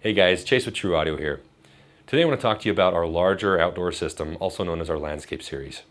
Hey guys, Chase with TruAudio here. Today I want to talk to you about our larger outdoor system, also known as our landscape series.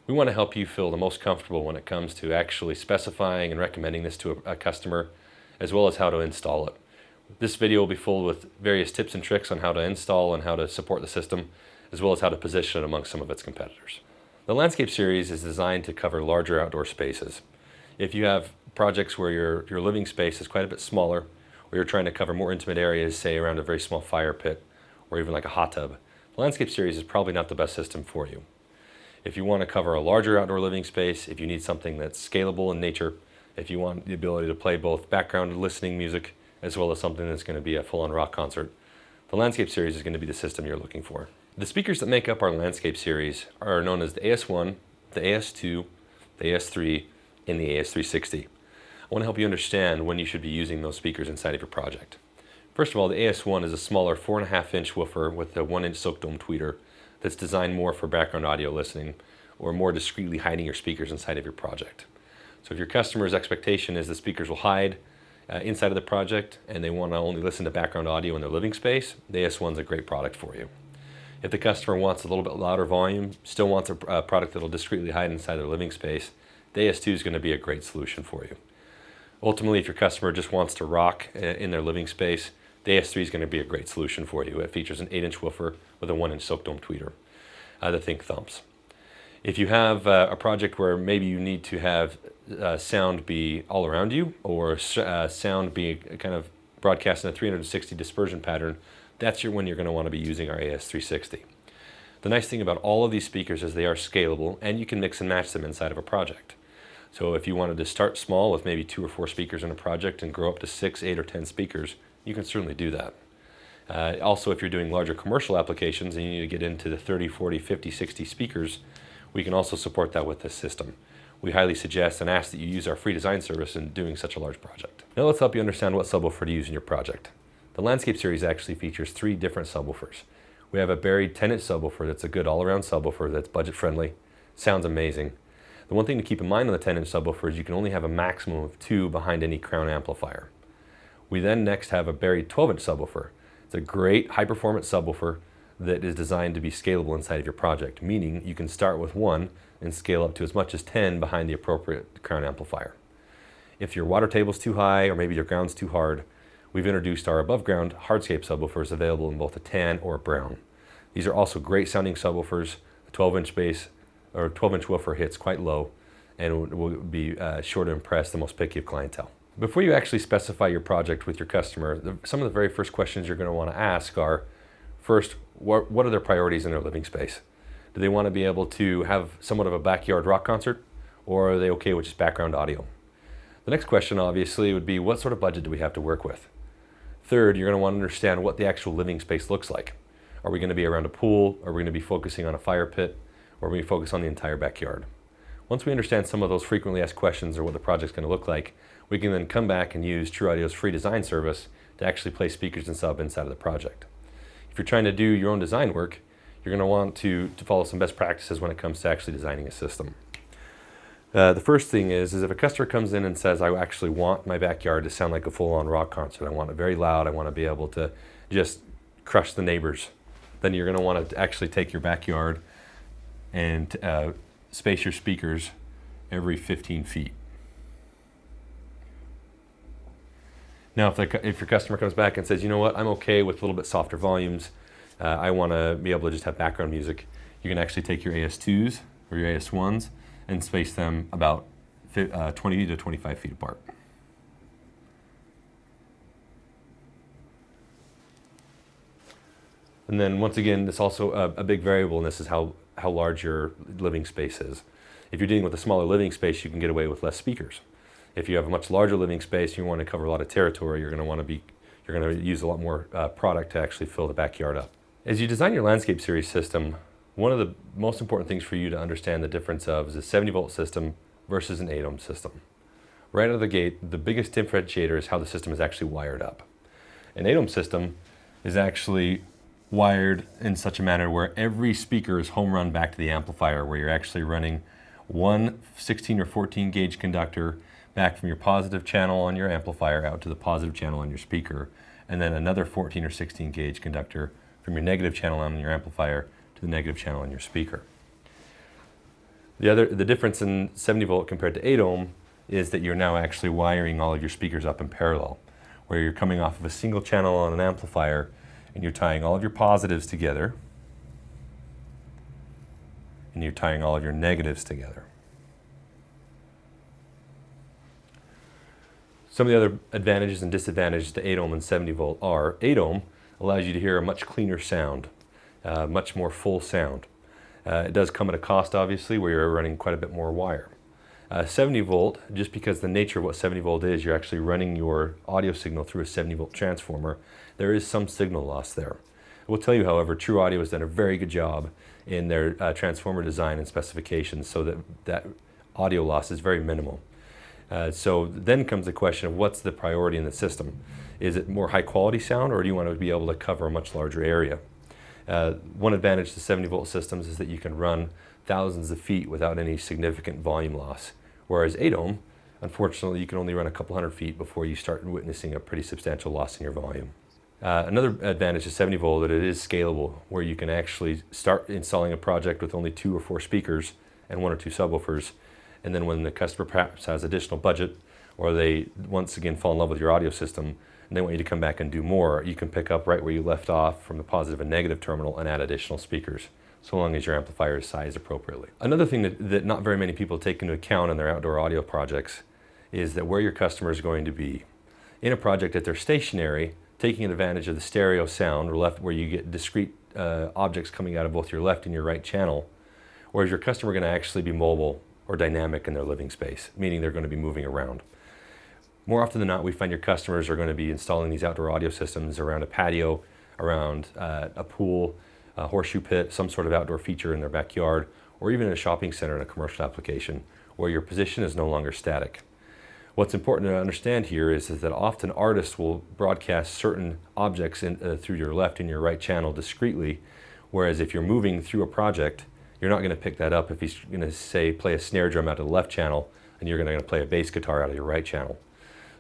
We want to help you feel the most comfortable when it comes to actually specifying and recommending this to a customer, as well as how to install it. This video will be full with various tips and tricks on how to install and how to support the system, as well as how to position it amongst some of its competitors. The landscape series is designed to cover larger outdoor spaces. If you have projects where your living space is quite a bit smaller, or you're trying to cover more intimate areas, say around a very small fire pit, or even like a hot tub, the landscape series is probably not the best system for you. If you want to cover a larger outdoor living space, if you need something that's scalable in nature, if you want the ability to play both background listening music, as well as something that's going to be a full-on rock concert, the landscape series is going to be the system you're looking for. The speakers that make up our landscape series are known as the AS1, the AS2, the AS3, and the AS360. I want to help you understand when you should be using those speakers inside of your project. First of all, the AS1 is a smaller 4.5-inch woofer with a 1-inch silk dome tweeter that's designed more for background audio listening or more discreetly hiding your speakers inside of your project. So if your customer's expectation is the speakers will hide inside of the project and they want to only listen to background audio in their living space, the AS1 is a great product for you. If the customer wants a little bit louder volume, still wants a product that will discreetly hide inside their living space, the AS2 is going to be a great solution for you. Ultimately, if your customer just wants to rock in their living space, the AS3 is going to be a great solution for you. It features an 8-inch woofer with a 1-inch silk dome tweeter that think thumps. If you have a project where maybe you need to have sound be all around you, or sound be kind of broadcast in a 360 dispersion pattern, that's when you're going to want to be using our AS360. The nice thing about all of these speakers is they are scalable, and you can mix and match them inside of a project. So if you wanted to start small with maybe 2 or 4 speakers in a project and grow up to 6, 8, or 10 speakers, you can certainly do that. Also, if you're doing larger commercial applications and you need to get into the 30, 40, 50, 60 speakers, we can also support that with this system. We highly suggest and ask that you use our free design service in doing such a large project. Now let's help you understand what subwoofer to use in your project. The landscape series actually features 3 different subwoofers. We have a buried 10-inch subwoofer that's a good all-around subwoofer that's budget-friendly, sounds amazing. The one thing to keep in mind on the 10-inch subwoofer is you can only have a maximum of 2 behind any crown amplifier. We then next have a buried 12-inch subwoofer. It's a great high-performance subwoofer that is designed to be scalable inside of your project, meaning you can start with 1 and scale up to as much as 10 behind the appropriate crown amplifier. If your water table's too high or maybe your ground's too hard, we've introduced our above-ground hardscape subwoofers available in both a tan or a brown. These are also great sounding subwoofers. A 12-inch bass or 12-inch woofer hits quite low and will be sure to impress the most picky of clientele. Before you actually specify your project with your customer, some of the very first questions you're going to want to ask are, first, what are their priorities in their living space? Do they want to be able to have somewhat of a backyard rock concert, or are they okay with just background audio? The next question, obviously, would be, what sort of budget do we have to work with? Third, you're going to want to understand what the actual living space looks like. Are we going to be around a pool? Are we going to be focusing on a fire pit? Or we focus on the entire backyard? Once we understand some of those frequently asked questions or what the project's going to look like, we can then come back and use TruAudio's free design service to actually place speakers and sub inside of the project. If you're trying to do your own design work, you're going to want to follow some best practices when it comes to actually designing a system. The first thing is if a customer comes in and says, I actually want my backyard to sound like a full-on rock concert, I want it very loud, I want to be able to just crush the neighbors, then you're going to want to actually take your backyard and space your speakers every 15 feet. Now, if your customer comes back and says, you know what, I'm okay with a little bit softer volumes, I want to be able to just have background music, you can actually take your AS2s or your AS1s and space them about 20 to 25 feet apart. And then once again, it's also a big variable, and this is how large your living space is. If you're dealing with a smaller living space, you can get away with less speakers. If you have a much larger living space, you want to cover a lot of territory, you're going to use a lot more product to actually fill the backyard up. As you design your landscape series system, one of the most important things for you to understand the difference of is a 70-volt system versus an 8-ohm system. Right out of the gate, the biggest differentiator is how the system is actually wired up. An 8-ohm system is actually wired in such a manner where every speaker is home run back to the amplifier, where you're actually running one 16 or 14 gauge conductor back from your positive channel on your amplifier out to the positive channel on your speaker, and then another 14 or 16 gauge conductor from your negative channel on your amplifier to the negative channel on your speaker. The difference in 70 volt compared to 8 ohm is that you're now actually wiring all of your speakers up in parallel, where you're coming off of a single channel on an amplifier and you're tying all of your positives together and you're tying all of your negatives together. Some of the other advantages and disadvantages to 8 ohm and 70 volt are 8 ohm allows you to hear a much cleaner sound, much more full sound. It does come at a cost, obviously, where you're running quite a bit more wire. 70 volt, just because the nature of what 70 volt is, you're actually running your audio signal through a 70 volt transformer, there is some signal loss there. I will tell you, however, TruAudio has done a very good job in their transformer design and specifications so that audio loss is very minimal. So then comes the question of what's the priority in the system? Is it more high quality sound, or do you want to be able to cover a much larger area? One advantage to 70 volt systems is that you can run thousands of feet without any significant volume loss. Whereas 8 ohm, unfortunately, you can only run a couple hundred feet before you start witnessing a pretty substantial loss in your volume. Another advantage of 70 volt is that it is scalable, where you can actually start installing a project with only 2 or 4 speakers and 1 or 2 subwoofers, and then when the customer perhaps has additional budget, or they once again fall in love with your audio system and they want you to come back and do more, you can pick up right where you left off from the positive and negative terminal and add additional speakers, so long as your amplifier is sized appropriately. Another thing that not very many people take into account in their outdoor audio projects is that where your customer is going to be. In a project, if they're stationary, taking advantage of the stereo sound, or left, where you get discrete objects coming out of both your left and your right channel, or is your customer going to actually be mobile or dynamic in their living space, meaning they're going to be moving around? More often than not, we find your customers are going to be installing these outdoor audio systems around a patio, around a pool, a horseshoe pit, some sort of outdoor feature in their backyard, or even in a shopping center in a commercial application, where your position is no longer static. What's important to understand here is that often artists will broadcast certain objects through your left and your right channel discreetly, whereas if you're moving through a project, you're not going to pick that up if he's going to, say, play a snare drum out of the left channel and you're going to play a bass guitar out of your right channel.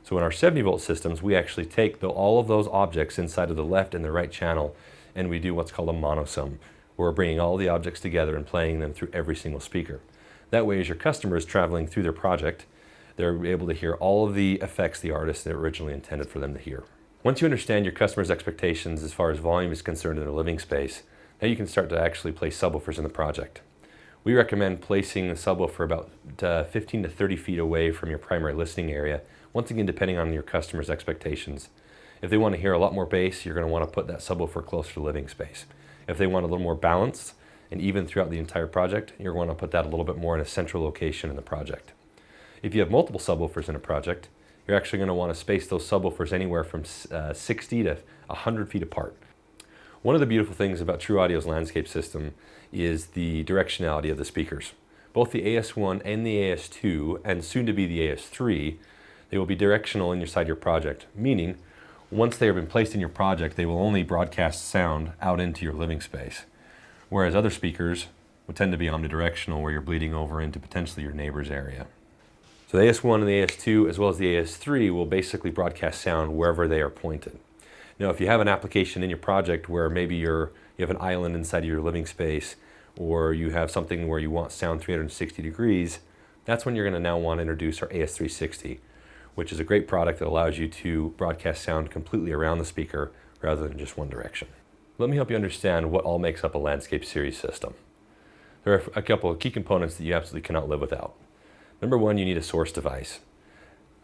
So in our 70 volt systems, we actually take all of those objects inside of the left and the right channel, and we do what's called a monosum, where we're bringing all the objects together and playing them through every single speaker. That way, as your customer is traveling through their project, they're able to hear all of the effects the artist originally intended for them to hear. Once you understand your customer's expectations as far as volume is concerned in their living space, now you can start to actually place subwoofers in the project. We recommend placing the subwoofer about 15 to 30 feet away from your primary listening area, once again depending on your customer's expectations. If they want to hear a lot more bass, you're going to want to put that subwoofer closer to living space. If they want a little more balance and even throughout the entire project, you're going to put that a little bit more in a central location in the project. If you have multiple subwoofers in a project, you're actually going to want to space those subwoofers anywhere from 60 to 100 feet apart. One of the beautiful things about TruAudio's landscape system is the directionality of the speakers. Both the AS1 and the AS2, and soon to be the AS3, they will be directional inside your project, meaning once they have been placed in your project, they will only broadcast sound out into your living space. Whereas other speakers would tend to be omnidirectional, where you're bleeding over into potentially your neighbor's area. So the AS1 and the AS2, as well as the AS3, will basically broadcast sound wherever they are pointed. Now, if you have an application in your project where maybe you have an island inside of your living space, or you have something where you want sound 360 degrees, that's when you're going to now want to introduce our AS360, which is a great product that allows you to broadcast sound completely around the speaker rather than just one direction. Let me help you understand what all makes up a landscape series system. There are a couple of key components that you absolutely cannot live without. Number one, you need a source device.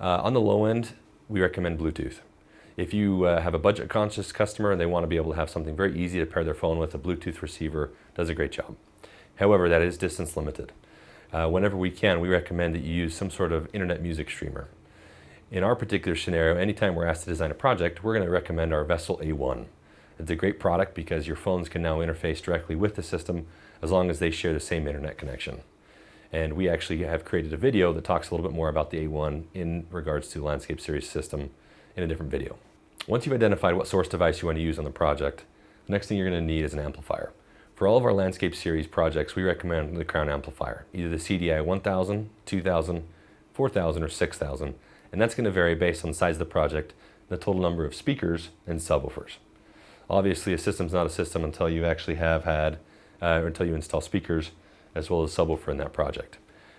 On the low end, we recommend Bluetooth. If you have a budget-conscious customer and they want to be able to have something very easy to pair their phone with, a Bluetooth receiver does a great job. However, that is distance limited. Whenever we can, we recommend that you use some sort of internet music streamer. In our particular scenario, anytime we're asked to design a project, we're going to recommend our Vessel A1. It's a great product because your phones can now interface directly with the system as long as they share the same internet connection. And we actually have created a video that talks a little bit more about the A1 in regards to the landscape series system in a different video. Once you've identified what source device you want to use on the project, the next thing you're going to need is an amplifier. For all of our landscape series projects, we recommend the Crown amplifier, either the CDI 1000, 2000, 4000, or 6000, and that's going to vary based on the size of the project, the total number of speakers and subwoofers. Obviously, a system's not a system until you actually have had, or until you install speakers as well as subwoofer in that project.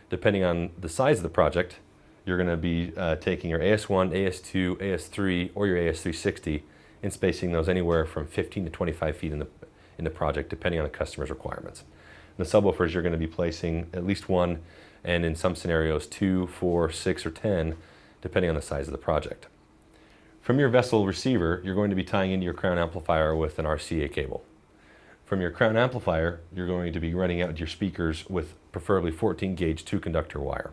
Depending on the size of the project, you're going to be taking your AS1, AS2, AS3, or your AS360 and spacing those anywhere from 15 to 25 feet in the project, depending on the customer's requirements. In the subwoofers, you're going to be placing at least one, and in some scenarios, 2, 4, 6, or 10, depending on the size of the project. From your vessel receiver, you're going to be tying into your crown amplifier with an RCA cable. From your crown amplifier, you're going to be running out your speakers with preferably 14 gauge 2-conductor wire.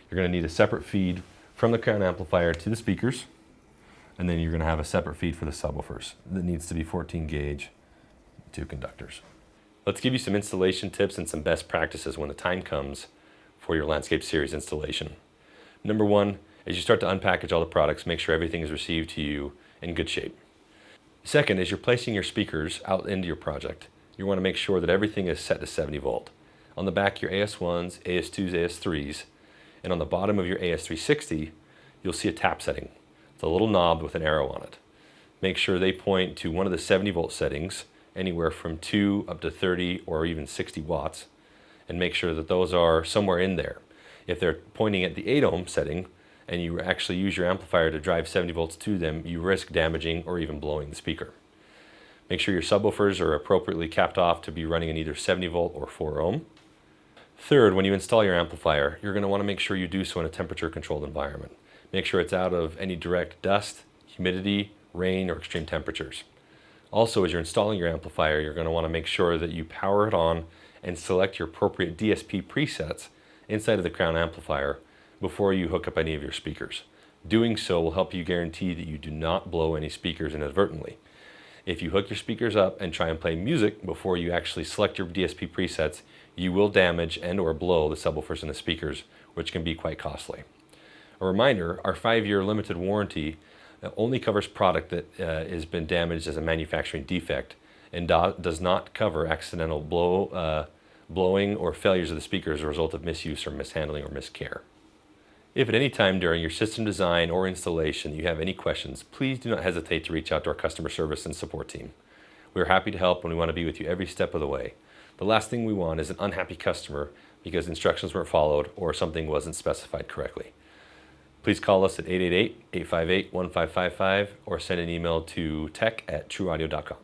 You're going to need a separate feed from the crown amplifier to the speakers, and then you're going to have a separate feed for the subwoofers that needs to be 14 gauge 2 conductors. Let's give you some installation tips and some best practices when the time comes for your Landscape Series installation. Number one, as you start to unpackage all the products, make sure everything is received to you in good shape. Second, as you're placing your speakers out into your project, you want to make sure that everything is set to 70 volt. On the back, your AS1s, AS2s, AS3s, and on the bottom of your AS360, you'll see a tap setting. It's a little knob with an arrow on it. Make sure they point to one of the 70 volt settings, anywhere from 2 up to 30 or even 60 watts, and make sure that those are somewhere in there. If they're pointing at the 8 ohm setting and you actually use your amplifier to drive 70 volts to them, you risk damaging or even blowing the speaker. Make sure your subwoofers are appropriately capped off to be running in either 70 volt or 4 ohm. Third, when you install your amplifier, you're going to want to make sure you do so in a temperature-controlled environment. Make sure it's out of any direct dust, humidity, rain, or extreme temperatures. Also, as you're installing your amplifier, you're going to want to make sure that you power it on and select your appropriate DSP presets inside of the crown amplifier before you hook up any of your speakers. Doing so will help you guarantee that you do not blow any speakers inadvertently. If you hook your speakers up and try and play music before you actually select your DSP presets, you will damage and or blow the subwoofers and the speakers, which can be quite costly. A reminder, our 5-year limited warranty only covers product that has been damaged as a manufacturing defect and does not cover accidental blowing or failures of the speaker as a result of misuse or mishandling or miscare. If at any time during your system design or installation you have any questions, please do not hesitate to reach out to our customer service and support team. We are happy to help and we want to be with you every step of the way. The last thing we want is an unhappy customer because instructions weren't followed or something wasn't specified correctly. Please call us at 888-858-1555 or send an email to tech@truaudio.com.